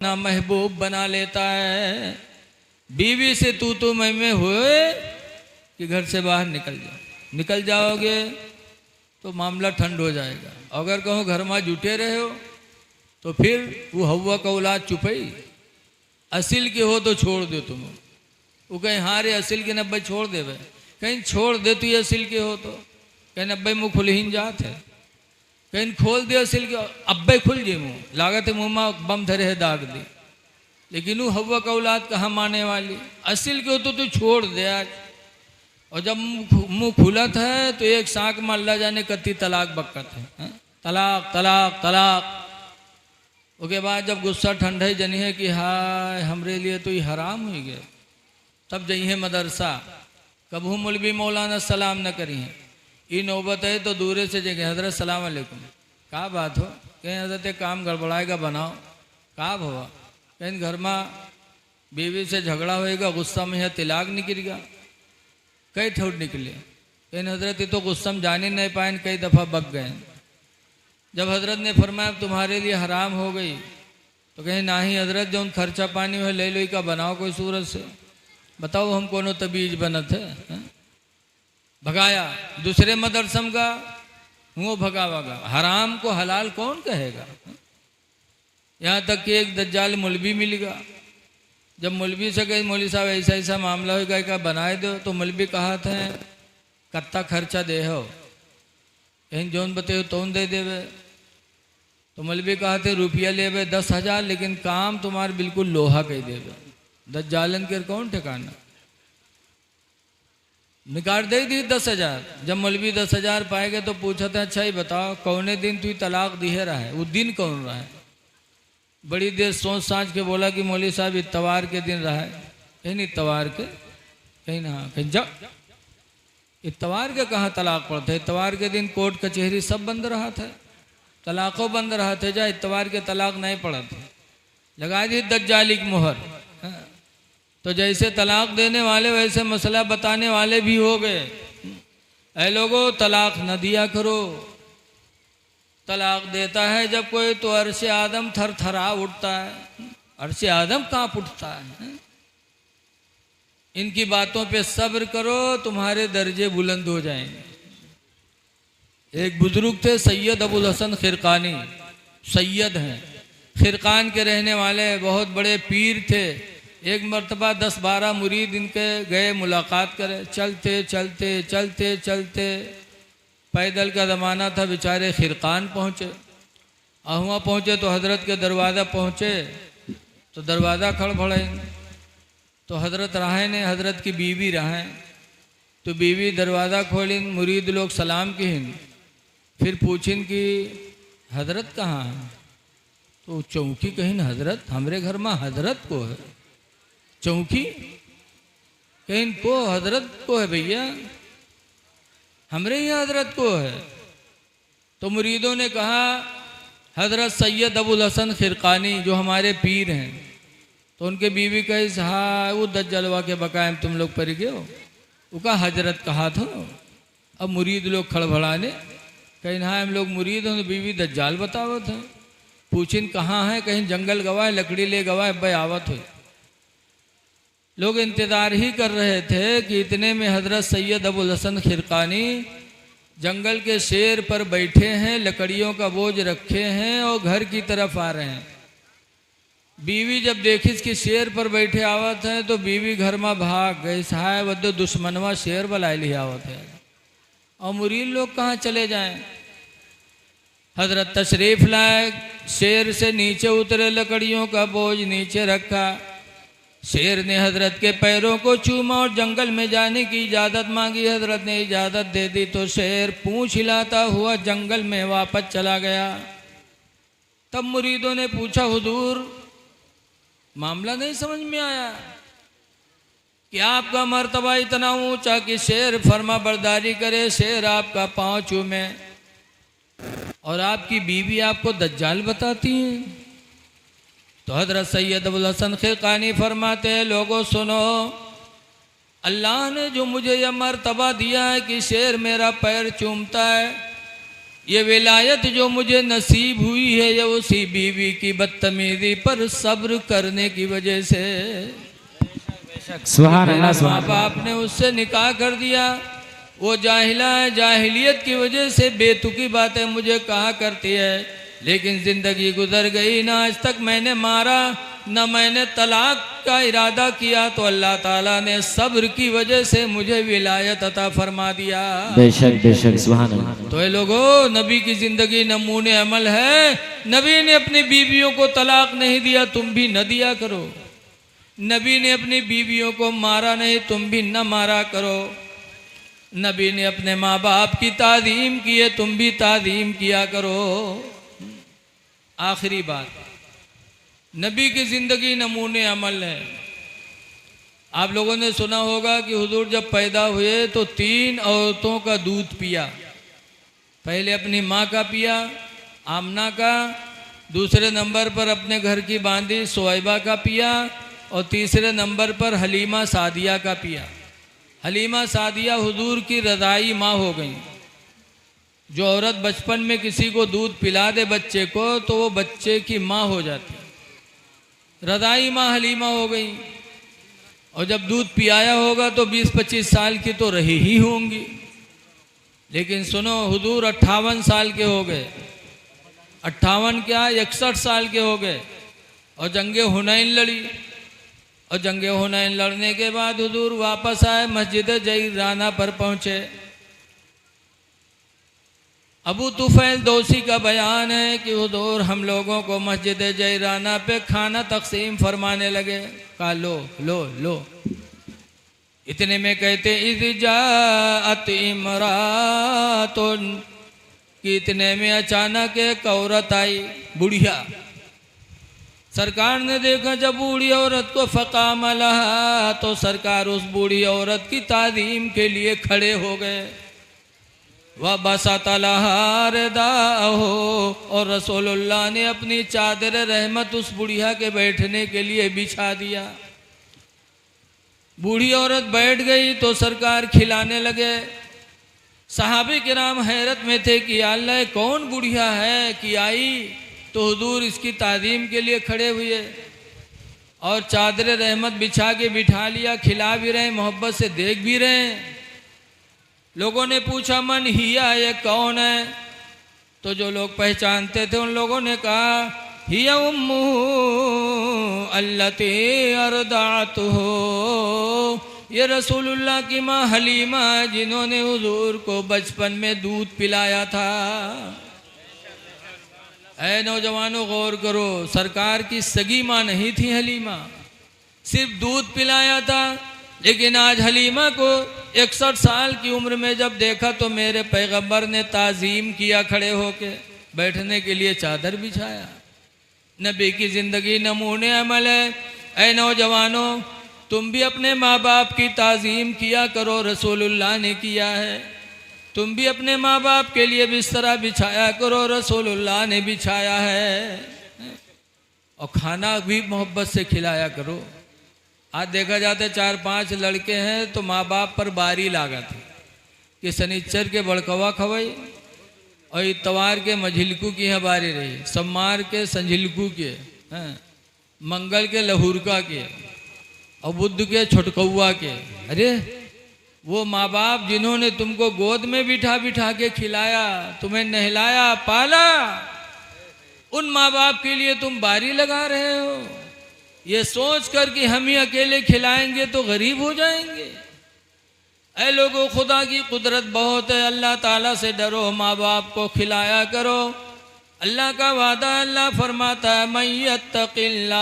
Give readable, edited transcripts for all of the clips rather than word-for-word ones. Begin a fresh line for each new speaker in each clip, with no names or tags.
ना महबूब बना लेता है। बीवी से तू मैं हुए कि घर से बाहर निकल जाओगे तो मामला ठंड हो जाएगा। अगर कहो घर में जुटे रहे हो तो फिर वो हवा का औलाद चुपई असिल के हो तो छोड़ दो तुम। वो कहीं हाँ रे असिल के नब्बे छोड़ दे भाई, कहीं छोड़ दे तू असिल के हो तो कहीं नब्बे मुँह खुलहीन जात है, कहीं खोल दे असिल के अब्बे खुल जे मुँह लागत है मुँह में बम धरे है दाग दी। लेकिन वो हवा का औलाद कहाँ माने वाली, असिल के हो तो तू छोड़ दे आज। और जब मुँह खुलत है तो एक सांक में अल्लाह जाने कत्ती तलाक बक्कत है, तलाक तलाक तलाक। उसके बाद जब गुस्सा ठंडे जनी है कि हाय हमरे लिए तो ये हराम हो गया, तब जइए मदरसा कबू मौलवी मौलाना सलाम न करी है। ये नौबत है तो दूरे से जगह हजरत सलाम अलैकुम, का बात हो, कहीं हजरत काम गड़बड़ाएगा बनाओ, का भवा कहीं घर में बीवी से झगड़ा होएगा, गुस्सा में है तिलाक निकलेगा, कई ठोड़ निकले। कहीं हजरत तो गुस्सा में जाने नहीं पाए, कई दफ़ा बक गए। जब हजरत ने फरमाया तुम्हारे लिए हराम हो गई तो कहीं ना ही हजरत जो खर्चा पानी है ले लो का बनाओ कोई सूरत से, बताओ हम कोनो तबीज बनत है। भगाया दूसरे मदरसम का वो भगावागा, हराम को हलाल कौन कहेगा। यहाँ तक कि एक दज्जाल मौलवी मिलेगा, जब मौलवी से कहे मौलवी साहब ऐसा ऐसा मामला होगा क्या बनाए दो, तो मौलवी कहा था कत्ता खर्चा दे हो, कहीं जौन बते तौन दे देवे। तो मौलवी कहा थे रुपया ले 10,000 लेकिन काम तुम्हारे बिल्कुल लोहा कह देवे। दज्जालन के कौन ठिकाना, निकाल दे दी 10,000। जब मौलवी 10,000 पाएगा तो पूछा था अच्छा ही बताओ कौने दिन तू तलाक दिए रहा है, वो दिन कौन रहा है। बड़ी देर सोच साँच के बोला कि मौलवी साहब इतवार के दिन रहा है, कहीं नहीं इतवार के, कहीं ना कहीं जा इतवार के कहाँ तलाक पड़ते, इतवार के दिन कोर्ट कचहरी सब बंद रहा था, तलाकों बंद रहा थे, जा इतवार के तलाक नहीं पड़ा थे, लगा दी दज्जाली की मोहर। तो जैसे तलाक देने वाले वैसे मसला बताने वाले भी हो गए। ऐ लोगों तलाक न दिया करो, तलाक देता है जब कोई तो अर्श आदम थर थरा उठता है, अर्श आदम कांप उठता है। इनकी बातों पे सब्र करो तुम्हारे दर्जे बुलंद हो जाएंगे। एक बुजुर्ग थे सैयद अबुल हसन खिरकानी, सैयद हैं, खिरकान के रहने वाले बहुत बड़े पीर थे। एक मरतबा 10-12 मुरीद इनके गए मुलाकात करे, चलते चलते चलते चलते पैदल का ज़माना था, बेचारे खिरकान पहुँचे। वहाँ पहुँचे तो हजरत के दरवाज़ा पहुँचे तो दरवाज़ा खड़बड़ाई, तो हजरत रहे ने, हजरत की बीवी रहे, तो बीवी दरवाज़ा खोलिन, मुरीद लोग सलाम किन, फिर पूछिन कि हजरत कहाँ है, तो चौकी कहिन हजरत हमरे घर में हजरत को है, चौकी कहीं को हजरत को है भैया, हमरे यहाँ हजरत को है। तो मुरीदों ने कहा हजरत सैयद अबुल हसन खिरकानी जो हमारे पीर हैं। तो उनके बीवी कही हाँ वो दज्जलवा के बकाए तुम लोग पर गए हो, उसका हजरत कहा था। अब मुरीद लोग खड़बड़ाने, कहीं हाँ हम लोग मुरीद हैं, तो बीवी दज्जाल बतावत है। पूछिन कहाँ है, कहीं जंगल गवाए लकड़ी ले गवाए भाई आवत हो। लोग इंतज़ार ही कर रहे थे कि इतने में हजरत सैयद अबुल हसन खिरकानी जंगल के शेर पर बैठे हैं, लकड़ियों का बोझ रखे हैं और घर की तरफ आ रहे हैं। बीवी जब देखी कि शेर पर बैठे आवत है तो बीवी घर में भाग गई, साहब वह दुश्मनवा शेर बला लिया आवत है। और मुरीद लोग कहाँ चले जाएं। हजरत तशरीफ लाए, शेर से नीचे उतरे, लकड़ियों का बोझ नीचे रखा। शेर ने हजरत के पैरों को चूमा और जंगल में जाने की इजाज़त मांगी। हजरत ने इजाज़त दे दी तो शेर पूंछ हिलाता हुआ जंगल में वापस चला गया। तब मुरीदों ने पूछा हुजूर मामला नहीं समझ में आया, क्या आपका मर्तबा इतना ऊंचा कि शेर फर्मा बरदारी करे, शेर आपका पांव चूमे और आपकी बीवी आपको दज्जाल बताती है। तो हजरत सैयद अबुल हसन खिरकानी फरमाते हैं लोगों सुनो, अल्लाह ने जो मुझे यह मर्तबा दिया है कि शेर मेरा पैर चूमता है, ये विलायत जो मुझे नसीब हुई है ये उसी बीवी की बदतमीजी पर सब्र करने की वजह से।
सुभान अल्लाह, सुभान
माँ बाप ने उससे निकाह कर दिया, वो जाहिला है, जाहिलियत की वजह से बेतुकी बातें मुझे कहा करती है, लेकिन ज़िंदगी गुजर गई, ना आज तक मैंने मारा न मैंने तलाक का इरादा किया, तो अल्लाह ताला ने सब्र की वजह से मुझे विलायत अता फरमा दिया।
बेशक बेशक, सुभान अल्लाह।
तो ये लोगों, नबी की ज़िंदगी नमूने अमल है। नबी ने अपनी बीवियों को तलाक नहीं दिया, तुम भी न दिया करो। नबी ने अपनी बीवियों को मारा नहीं, तुम भी न मारा करो। नबी ने अपने माँ बाप की ताज़ीम की है, तुम भी ताज़ीम किया करो। आखिरी बात, नबी की ज़िंदगी नमूने अमल है। आप लोगों ने सुना होगा कि हुजूर जब पैदा हुए तो 3 औरतों का दूध पिया। पहले अपनी माँ का पिया, आमना का, दूसरे नंबर पर अपने घर की बांदी सुवैबा का पिया, और तीसरे नंबर पर हलीमा सादिया का पिया। हलीमा सादिया हुजूर की रज़ाई माँ हो गई। जो औरत बचपन में किसी को दूध पिला दे बच्चे को, तो वो बच्चे की माँ हो जाती, रज़ाई माँ हलीमा हो गई। और जब दूध पियाया होगा तो 20-25 साल की तो रही ही होंगी। लेकिन सुनो, हुजूर 58 साल के हो गए, 58 क्या 61 साल के हो गए, और जंगे हुनैन लड़ी। और जंगे हुनैन लड़ने के बाद हुजूर वापस आए, मस्जिद जईराना पर पहुँचे। अबू तुफैल दोसी का बयान है कि हुजूर हम लोगों को मस्जिद जईराना पे खाना तकसीम फरमाने लगे। कहा लो लो लो। इतने में कहते इज़-जाअत इमरातुन, कि इतने में अचानक एक औरत आई, बुढ़िया। सरकार ने देखा जब बूढ़ी औरत को, फ़क़ाम लहा, तो सरकार उस बूढ़ी औरत की ताज़ीम के लिए खड़े हो गए। वह बसत लहा रिदाअहु, और रसूलुल्लाह ने अपनी चादर रहमत उस बुढ़िया के बैठने के लिए बिछा दिया। बूढ़ी औरत बैठ गई तो सरकार खिलाने लगे। सहाबे किराम हैरत में थे कि या अल्लाह, कौन बुढ़िया है कि आई, तो हुजूर इसकी ताज़ीम के लिए खड़े हुए और चादर रहमत बिछा के बिठा लिया, खिला भी रहे, मोहब्बत से देख भी रहे। लोगों ने पूछा मन हिया, ये कौन है? तो जो लोग पहचानते थे उन लोगों ने कहा हिया उम्मु अल्लती अर्दातहु, ये रसूलुल्लाह की माँ हलीमा, जिन्होंने हुजूर को बचपन में दूध पिलाया था। ऐ नौजवानों, गौर करो, सरकार की सगी माँ नहीं थी हलीमा, सिर्फ दूध पिलाया था। लेकिन आज हलीमा को 61 साल की उम्र में जब देखा तो मेरे पैगंबर ने ताज़ीम किया, खड़े होके बैठने के लिए चादर बिछाया। नबी की ज़िंदगी नमूने अमल है। ऐ नौजवानों, तुम भी अपने माँ बाप की ताज़ीम किया करो, रसूलुल्लाह ने किया है। तुम भी अपने माँ बाप के लिए बिस्तरा बिछाया करो, रसूलुल्लाह ने बिछाया है। और खाना भी मोहब्बत से खिलाया करो। आज देखा जाता है 4-5 लड़के हैं तो माँ बाप पर बारी लागत है कि शनिचर के बड़कवा खवाई, और इतवार के मझिलकू की है बारी रही, सोमवार के संझिलकू के हैं, मंगल के लहूरका के, और बुध के छोटकौआ के। अरे वो माँ बाप जिन्होंने तुमको गोद में बिठा बिठा के खिलाया, तुम्हें नहलाया पाला, उन माँ बाप के लिए तुम बारी लगा रहे हो, ये सोच कर कि हम ही अकेले खिलाएंगे तो गरीब हो जाएंगे। ऐ लोगों, खुदा की कुदरत बहुत है, अल्लाह ताला से डरो, माँ बाप को खिलाया करो। अल्लाह का वादा, अल्लाह फरमाता है मय्यत्तक़िल्लाह,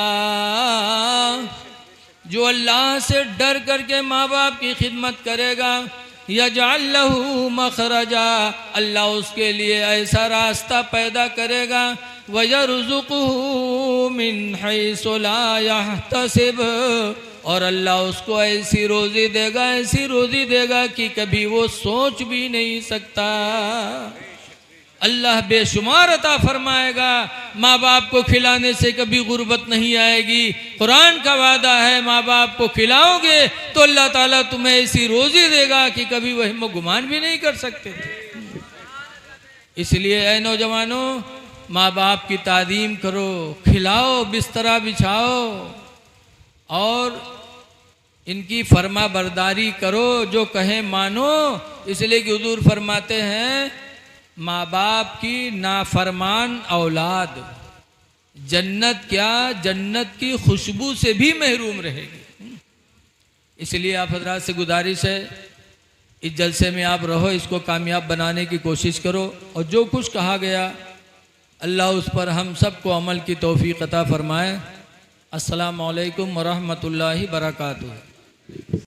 जो अल्लाह से डर करके माँ बाप की खिदमत करेगा, यजअल लहू मखरजा, अल्लाह उसके लिए ऐसा रास्ता पैदा करेगा, वयरज़ुक़हू मिन हैसु ला यहतसिब, और अल्लाह उसको ऐसी रोज़ी देगा कि कभी वो सोच भी नहीं सकता। अल्लाह बेशुमार अता फरमाएगा, माँ बाप को खिलाने से कभी गुर्बत नहीं आएगी। कुरान का वादा है, माँ बाप को खिलाओगे तो अल्लाह ताला तुम्हें ऐसी रोज़ी देगा कि कभी वह गुमान भी नहीं कर सकते थे। इसलिए ऐ नौजवानों, माँ बाप की तादीम करो, खिलाओ, बिस्तरा बिछाओ और इनकी फरमा बरदारी करो, जो कहें मानो। इसलिए कि हुजूर फरमाते हैं, माँ बाप की नाफरमान औलाद जन्नत क्या, जन्नत की खुशबू से भी महरूम रहेगी। इसलिए आप हजरात से गुजारिश है, इस जलसे में आप रहो, इसको कामयाब बनाने की कोशिश करो और जो कुछ कहा गया अल्लाह उस पर हम सबको अमल की तौफीक अता फरमाए। अस्सलामु अलैकुम व रहमतुल्लाहि बरकातुहू।